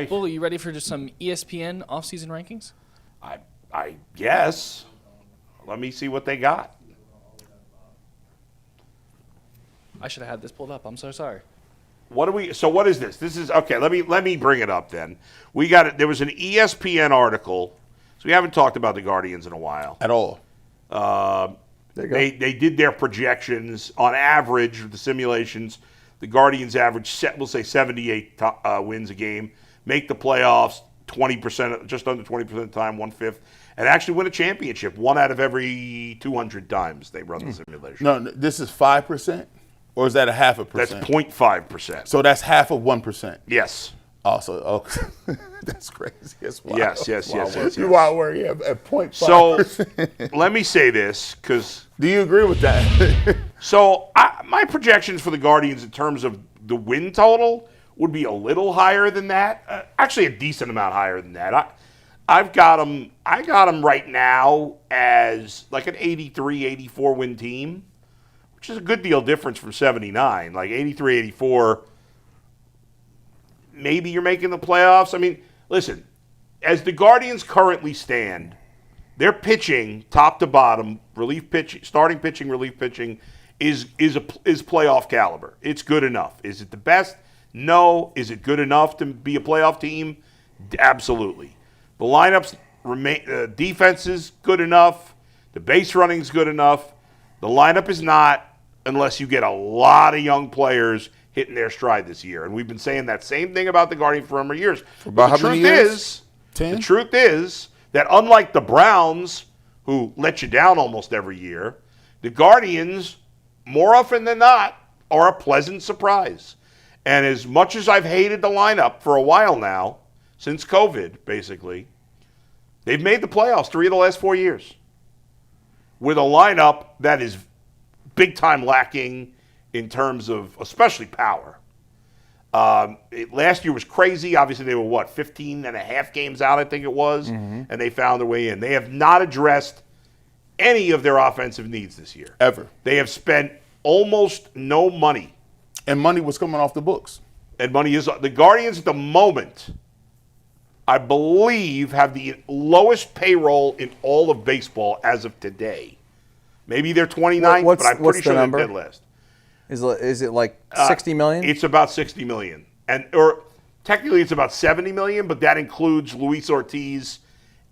Bull, you ready for just some ESPN offseason rankings? I guess. Let me see what they got. I should have had this pulled up. I'm so sorry. So what is this? This is okay. Let me bring it up then. We got it. There was an ESPN article. So we haven't talked about the Guardians in a while at all. They did their projections on average. The simulations, the Guardians average we'll say 78 wins a game, make the playoffs 20%, just under 20% of the time, 1/5, and actually win a championship 1 out of every 200 times they run the simulation. No, this is 5%, or is that a half a That's percent? 0.5%. So that's half of 1%. Yes. Also, that's crazy. That's wild. Yes. You wild word, yeah, at 0.5%. So let me say this, because do you agree with that? So my projections for the Guardians in terms of the win total would be a little higher than that. Actually, a decent amount higher than that. I got them right now as like an 83, 84 win team, which is a good deal difference from 79. Like 83, 84. Maybe you're making the playoffs. I mean, listen, as the Guardians currently stand, their pitching, top to bottom, relief pitching, starting pitching, relief pitching, is playoff caliber. It's good enough. Is it the best? No. Is it good enough to be a playoff team? Absolutely. The lineups remain. Defense is good enough. The base running is good enough. The lineup is not, unless you get a lot of young players hitting their stride this year. And we've been saying that same thing about the Guardians for a number of years. About how many years? 10? The truth is that unlike the Browns, who let you down almost every year, the Guardians, more often than not, are a pleasant surprise. And as much as I've hated the lineup for a while now, since COVID, basically, they've made the playoffs 3 of the last 4 years with a lineup that is big-time lacking in terms of especially power. Last year was crazy. Obviously, they were, 15 and a half games out, I think it was, and they found their way in. They have not addressed any of their offensive needs this year. Ever. They have spent almost no money. And money was coming off the books. And money is – the Guardians at the moment, I believe, have the lowest payroll in all of baseball as of today. Maybe they're 29th, but I'm pretty sure they're dead last. Is it like 60 million? It's about 60 million. Or technically it's about 70 million, but that includes Luis Ortiz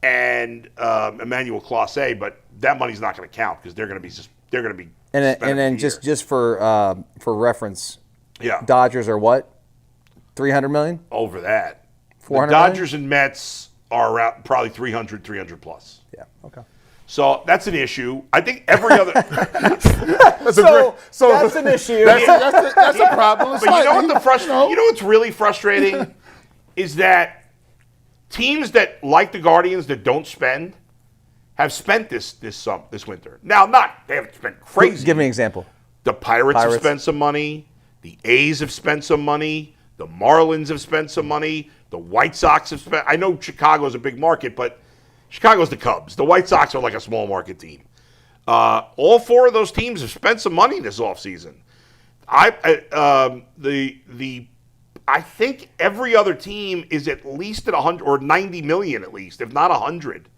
and Emmanuel Clase, but that money's not going to count because they're going to be And then just for reference, yeah. Dodgers are what? 300 million? Over that. 400 The Dodgers and Mets are around probably 300 plus. Yeah, okay. So that's an issue. I think every other. That's an issue. That's a problem. But you know what you know what's really frustrating is that teams that like the Guardians that don't spend have spent this winter. Now, they haven't spent crazy. Give me an example. The Pirates have spent some money. The A's have spent some money. The Marlins have spent some money. The White Sox have spent. I know Chicago's a big market, but Chicago's the Cubs. The White Sox are like a small market team. All 4 of those teams have spent some money this offseason. I think every other team is at least at 100 or 90 million at least, if not 100,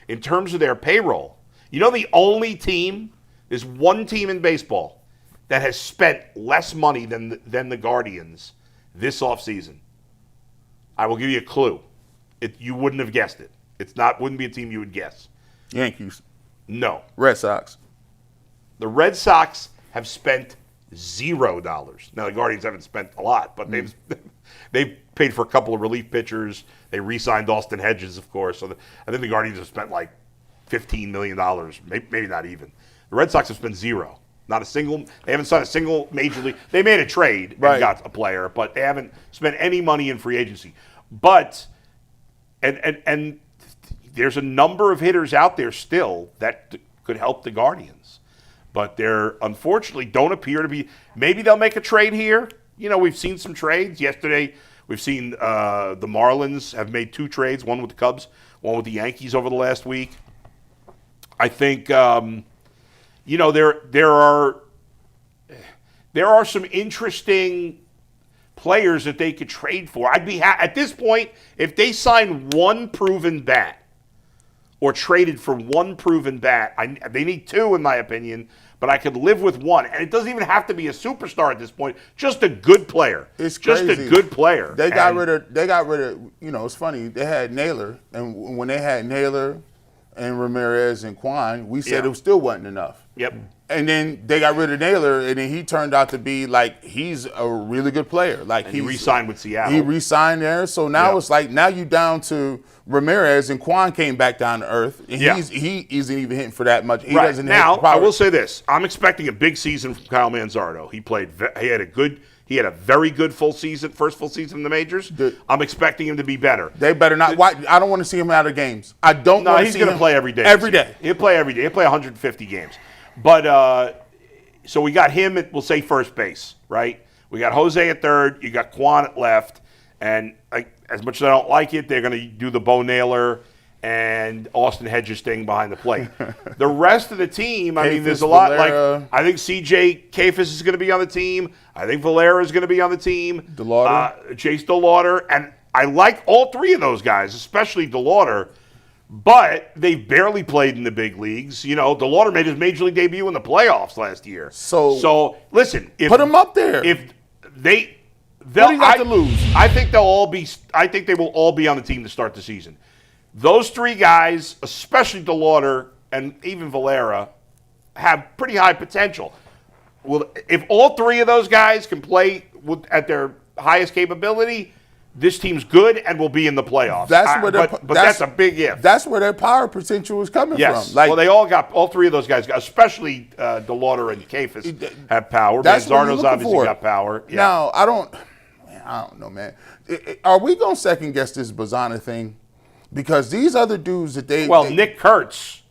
in terms of their payroll. You know, the only team, there's one team in baseball that has spent less money than the Guardians this offseason. I will give you a clue. You wouldn't have guessed it. Wouldn't be a team you would guess. Yankees. No. Red Sox. The Red Sox have spent $0. Now the Guardians haven't spent a lot, but they've paid for a couple of relief pitchers. They re-signed Austin Hedges, of course. So I think the Guardians have spent like $15 million, maybe not even. The Red Sox have spent 0. Not a single. They haven't signed a single major league. They made a trade and got a player, but they haven't spent any money in free agency. But and there's a number of hitters out there still that could help the Guardians, but they're unfortunately don't appear to be. Maybe they'll make a trade here. You know, we've seen some trades yesterday. We've seen the Marlins have made 2 trades, one with the Cubs, one with the Yankees over the last week. I think. There are some interesting players that they could trade for. I'd be at this point if they signed one proven bat or traded for one proven bat. They need two, in my opinion, but I could live with one. And it doesn't even have to be a superstar at this point. Just a good player. It's just crazy. a good player. They got rid of. You know, it's funny. They had Naylor, and when they had Naylor and Ramirez and Quan, we said it still wasn't enough. Yep. And then they got rid of Naylor, and then he turned out to be like he's a really good player. Like he re-signed with Seattle. He re-signed there, so now it's like now you down to Ramirez, and Quan came back down to earth. And he isn't even hitting for that much. He doesn't now, hit the power. I will say this: I'm expecting a big season from Kyle Manzardo. He had a very good first full season in the majors. I'm expecting him to be better. They better not. I don't want to see him out of games. I don't. No, want to he's see going to him play every day. Every day. He'll play every day. He'll play 150 games. But so we got him at, we'll say, first base, right? We got Jose at third. You got Quan at left. And as much as I don't like it, they're going to do the Bo Naylor and Austin Hedges thing behind the plate. The rest of the team, I mean, there's a lot. Valera. Like I think C.J. Kafis is going to be on the team. I think Valera is going to be on the team. DeLauder. Chase DeLauder. And I like all three of those guys, especially DeLauder. But they've barely played in the big leagues. You know, DeLauder made his major league debut in the playoffs last year. So listen, put him up there. If they'll, what do you got to lose? I think they'll all be. I think they will all be on the team to start the season. Those three guys, especially DeLauder and even Valera, have pretty high potential. Well, if all three of those guys can play at their highest capability, this team's good and will be in the playoffs. That's a big if. That's where their power potential is coming yes. from. Like, well, all three of those guys, especially DeLauder and Kafis, have power. Manzardo's obviously got power. Yeah. Now, I don't know, man. Are we going to second guess this Bazana thing? Because these other dudes that Nick Kurtz,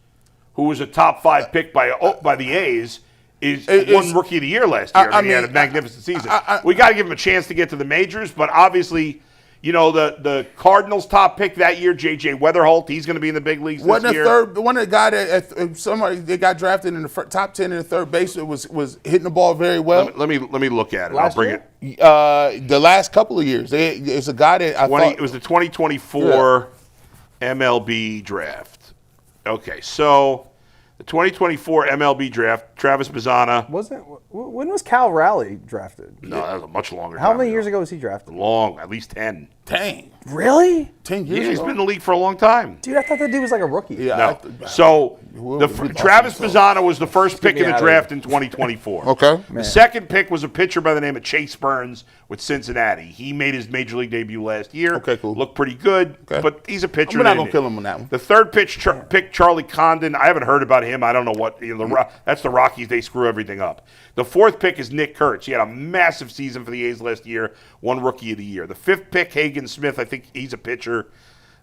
who was a top 5 pick by the A's, won Rookie of the Year last year. He had a magnificent season. We got to give him a chance to get to the majors, but obviously, you know, the Cardinals' top pick that year, J.J. Weatherholt, he's going to be in the big leagues this year. One of the guy that somebody they got drafted in the top 10 in the third base was hitting the ball very well. Let me look at it. I'll bring it. The last couple of years, it's a guy that it was the 2024 MLB draft. Okay, so the 2024 MLB draft, Travis Bazana. When was Cal Raleigh drafted? No, that was a much longer time. How many years ago was he drafted? Long, at least 10. Dang. Really? 10 years Yeah, he's ago? been in the league for a long time. Dude, I thought that dude was like a rookie. Yeah. No. So Travis Bazana was the first pick in the draft in 2024. Okay. The second pick was a pitcher by the name of Chase Burns with Cincinnati. He made his major league debut last year. Okay, cool. Looked pretty good, but he's a pitcher. We're not going to kill him on that one. The third pick, Charlie Condon. I haven't heard about him. I don't know what. That's the Rockies. They screw everything up. The fourth pick is Nick Kurtz. He had a massive season for the A's last year. Won Rookie of the Year. The fifth pick, Hagen Smith. I think he's a pitcher.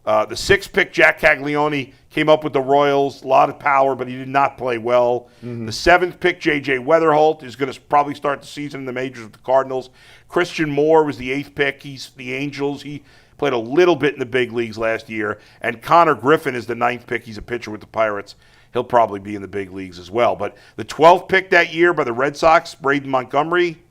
The sixth pick, Jack Caglione, came up with the Royals. A lot of power, but he did not play well. Mm-hmm. The seventh pick, J.J. Weatherholt, is going to probably start the season in the majors with the Cardinals. Christian Moore was the eighth pick. He's the Angels. He played a little bit in the big leagues last year. And Connor Griffin is the ninth pick. He's a pitcher with the Pirates. He'll probably be in the big leagues as well. But the 12th pick that year by the Red Sox, Braden Montgomery.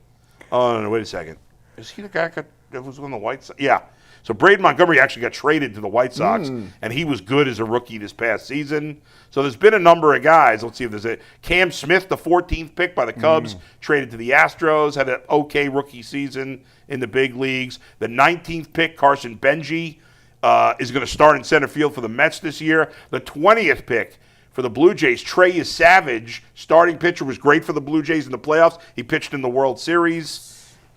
Oh, no, wait a second. Is he the guy that was on the White Sox? Yeah. So Braden Montgomery actually got traded to the White Sox, and he was good as a rookie this past season. So there's been a number of guys. Let's see if there's a Cam Smith, the 14th pick by the Cubs, traded to the Astros, had an okay rookie season in the big leagues. The 19th pick, Carson Benji, is going to start in center field for the Mets this year. The 20th pick for the Blue Jays, Trey Savage, starting pitcher, was great for the Blue Jays in the playoffs. He pitched in the World Series.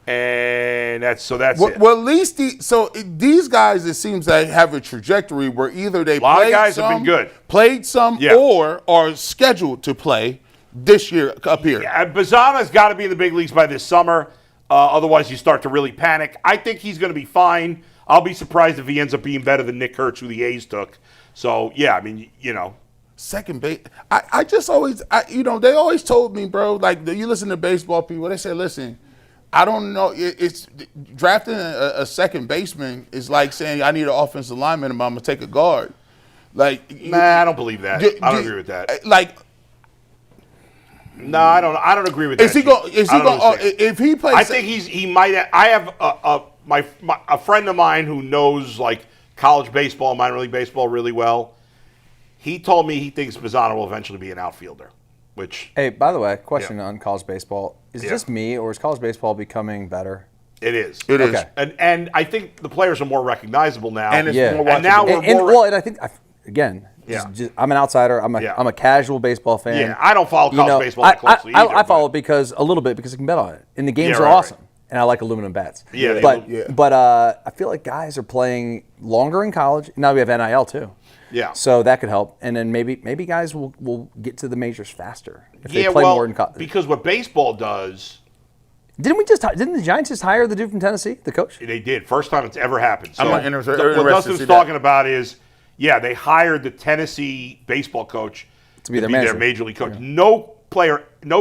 And that's it. Well, at least these guys, it seems like have a trajectory where either they played some, or are scheduled to play this year up here. Yeah, Bazana's got to be in the big leagues by this summer. Otherwise, you start to really panic. I think he's going to be fine. I'll be surprised if he ends up being better than Nick Kurtz, who the A's took. So, yeah, I mean, you know. Second base. I just always, they always told me, bro, like you listen to baseball people, they say, listen, I don't know. It's drafting a second baseman is like saying I need an offensive lineman and I'm gonna take a guard. Like, I don't believe that. I don't agree with that. Like, No, I don't agree with that. Is he going? If he plays, I think he might. I have a friend of mine who knows like college baseball, minor league baseball really well. He told me he thinks Mazzano will eventually be an outfielder. Which, hey, by the way, question on college baseball: is it just me, or is college baseball becoming better? it is. It is. Okay. And I think the players are more recognizable now. And it's Yeah. more And now watchable. we're more. Well, and I think again, Yeah. I'm an outsider. I'm a casual baseball fan. Yeah, I don't follow college baseball that closely I either, follow but- it a little bit because I can bet on it, and the games Yeah, are right, awesome, right. and I like aluminum bats. Yeah, but I feel like guys are playing longer in college. Now we have NIL too. Yeah. So that could help, and then maybe guys will get to the majors faster if they Yeah, play well, more in college. because what baseball does, Didn't the Giants just hire the dude from Tennessee, the coach? they did. First time it's ever happened. So I'm interested what to Dustin's see talking that. about is, yeah, they hired the Tennessee baseball coach To be their manager. major league coach. No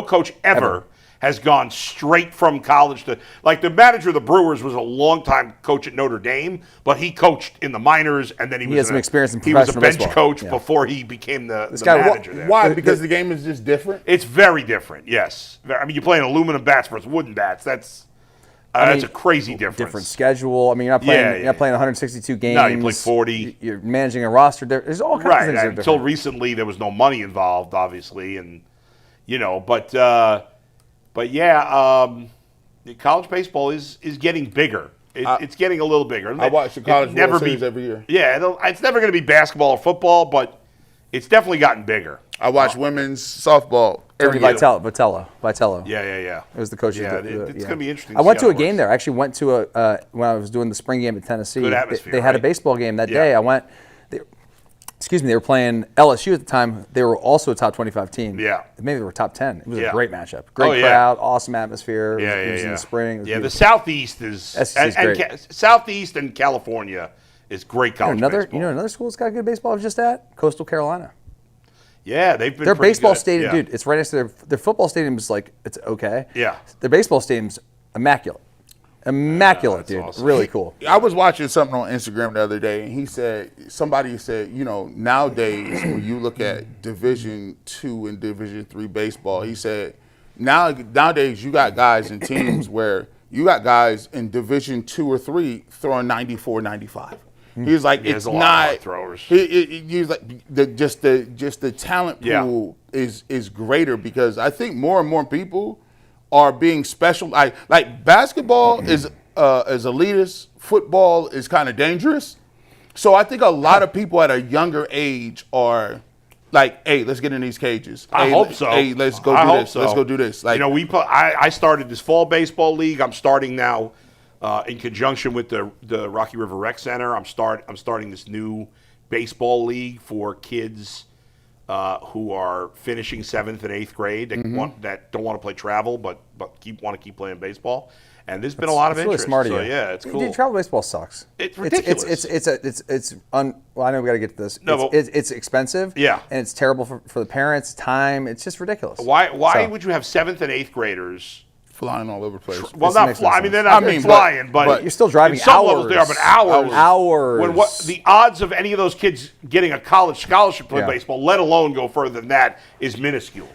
coach ever has gone straight from college to, like, the manager of the Brewers was a longtime coach at Notre Dame, but he coached in the minors, and then he has some experience in he was a professional bench baseball. coach Yeah. before he became the guy- manager there. Why? Because the game is just different. It's very different, yes. I mean, you're playing aluminum bats versus wooden bats. That's a crazy difference. Different schedule. I mean, you're not playing. Yeah, You're not playing 162 games. No, you play 40. You're managing a roster. There's all kinds of Right. things that are Until different. recently, there was no money involved, obviously, and but yeah, college baseball is getting bigger. It's getting a little bigger. I watch the College World Series every year. Yeah, it's never going to be basketball or football, but it's definitely gotten bigger. I watch women's softball every year. Vitello. Yeah. It was the coach. Yeah, who did it's going to be interesting. I went see to how a it game works. there. I actually went to when I was doing the spring game at Tennessee. Good atmosphere, They had a right? baseball game that Yeah. day. I went. They were playing LSU at the time. They were also a top 25 team. Yeah. Maybe they were top 10. It was Yeah. a great matchup. Great Oh, yeah. crowd, awesome atmosphere. Yeah, it was in the spring. It was Yeah, the beautiful. Southeast is SEC 's great. Southeast and California is great college baseball. Another school that's got good baseball I was just at? Coastal Carolina. Yeah, they've been Their pretty baseball good. stadium, Yeah. dude, it's right next to their football stadium is like, it's okay. Yeah. Their baseball stadium's immaculate. Immaculate, that's dude. awesome. Really cool. I was watching something on Instagram the other day, and somebody said, nowadays when you look at Division II and Division III baseball, he said, nowadays you got guys in teams where you got guys in Division II or III throwing 94, 95. He's like, Yeah, it's there's a lot of not hard throwers. He's like, just the talent pool is greater because I think more and more people are being special. Like basketball is elitist. Football is kind of dangerous. So I think a lot of people at a younger age are like, "Hey, let's get in these cages. I hope so. Hey, let's go I do hope this. so. Let's go do this." Like, I started this fall baseball league. I'm starting now in conjunction with the Rocky River Rec Center. I'm starting this new baseball league for kids who are finishing 7th and 8th grade that don't want to play travel but want to keep playing baseball. And there's been a lot of It's really interest. smart of so you. yeah, it's cool. Dude, travel baseball sucks. It's ridiculous. Well, I know we got to get to this. No, but- it's expensive. Yeah. And it's terrible for the parents. Time. It's just ridiculous. Why So- would you have 7th and 8th graders? flying all over the place. Well, This not makes no fly. I mean, sense. they're not I mean, flying, but you're still driving in some levels they are, hours. but hours. Hours. When the odds of any of those kids getting a college scholarship to play Yeah. baseball, let alone go further than that, is minuscule.